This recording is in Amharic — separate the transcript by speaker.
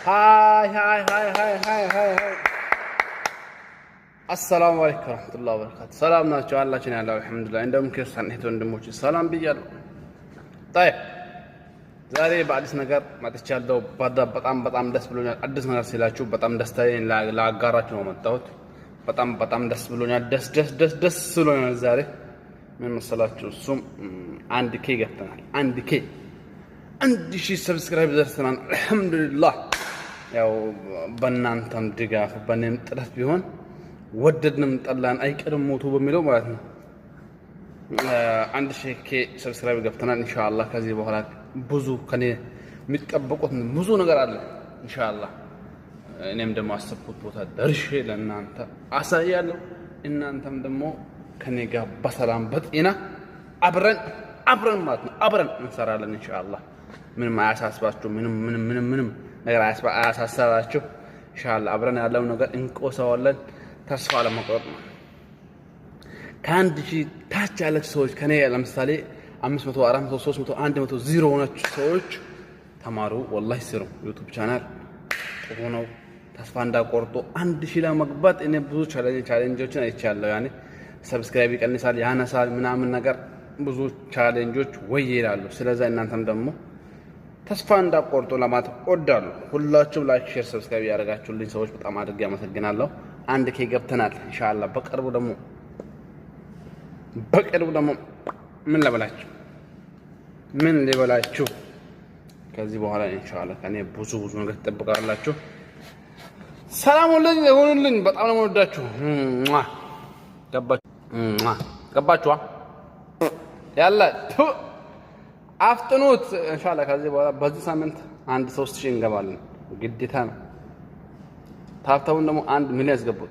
Speaker 1: ሃይ አሰላሙ አለይኩም ወራህመቱላሂ ወበረካቱ። ሰላም ናችሁ? አላችን ያለው አልሐምዱሊላህ። እንደም ክርስቲያን እህት ወንድሞች ሰላም ብያለሁ። طيب ዛሬ በአዲስ ነገር መጥቻለሁ። በጣም ደስ ብሎኛል። አዲስ ነገር ሲላችሁ በጣም ደስታዬን ላጋራችሁ ነው መጣሁት። በጣም ደስ ብሎኛል። ደስ ብሎኛል። ዛሬ ምን መሰላችሁ? እሱም 1K ገብተናል። 1K ሰብስክራይብ ደርሰናል። አልሐምዱሊላህ። ያው በእናንተም ድጋፍ በእኔም ጥረት ቢሆን ወደድንም ጠላን አይቀርም ሞቱ በሚለው ማለት ነው 1K ሰብስክራይብ ገብተናል። ኢንሻአላህ ከዚህ በኋላ ብዙ ከኔ የሚጠበቁት ብዙ ነገር አለ ኢንሻአላህ። እኔም ደግሞ አሰብኩት ቦታ ደርሼ ለእናንተ አሳያለሁ። እናንተም ደግሞ ከኔ ጋር በሰላም በጤና አብረን ማለት ነው አብረን እንሰራለን ኢንሻአላህ። ምንም አያሳስባችሁ፣ ምንም ነገር አያሳስባችሁ ኢንሻአላህ። አብረን ያለው ነገር እንቆሰዋለን። ተስፋ ለመቁረጥ ነው። ከ1000 ታች ያላችሁ ሰዎች ከኔ ለምሳሌ 500 400 300 100 ዜሮ ሆናችሁ ሰዎች ተማሩ። ወላሂ ስሩ። ዩቲዩብ ቻናል ጥሩ ነው። ተስፋ እንዳቆርጡ 1000 ለመግባት እኔ ብዙ ቻሌንጆችን አይቻለሁ። ያኔ ሰብስክራይብ ይቀንሳል ያነሳል ምናምን ነገር ብዙ ቻሌንጆች ወይ ይላሉ። ስለዚህ እናንተም ደግሞ ተስፋ እንዳቆርጡ ለማለት እወዳለሁ። ሁላችሁም ላይክ፣ ሼር፣ ሰብስክራይብ ያደርጋችሁልኝ ሰዎች በጣም አድርጌ አመሰግናለሁ። 1K ገብተናል ኢንሻአላህ። በቅርቡ ደግሞ ምን ልበላችሁ ከዚህ በኋላ ኢንሻአላህ ከኔ ብዙ ነገር ትጠብቃላችሁ። ሰላም ሁኑልኝ። በጣም ነው የምወዳችሁ። ገባችሁ? ያላ አፍጥኑት ኢንሻአላህ። ከዚህ በኋላ በዚህ ሳምንት 3000 እንገባለን። ግዴታ ነው። ታብታቡን ደግሞ 1 ሚሊዮን ያስገቡት።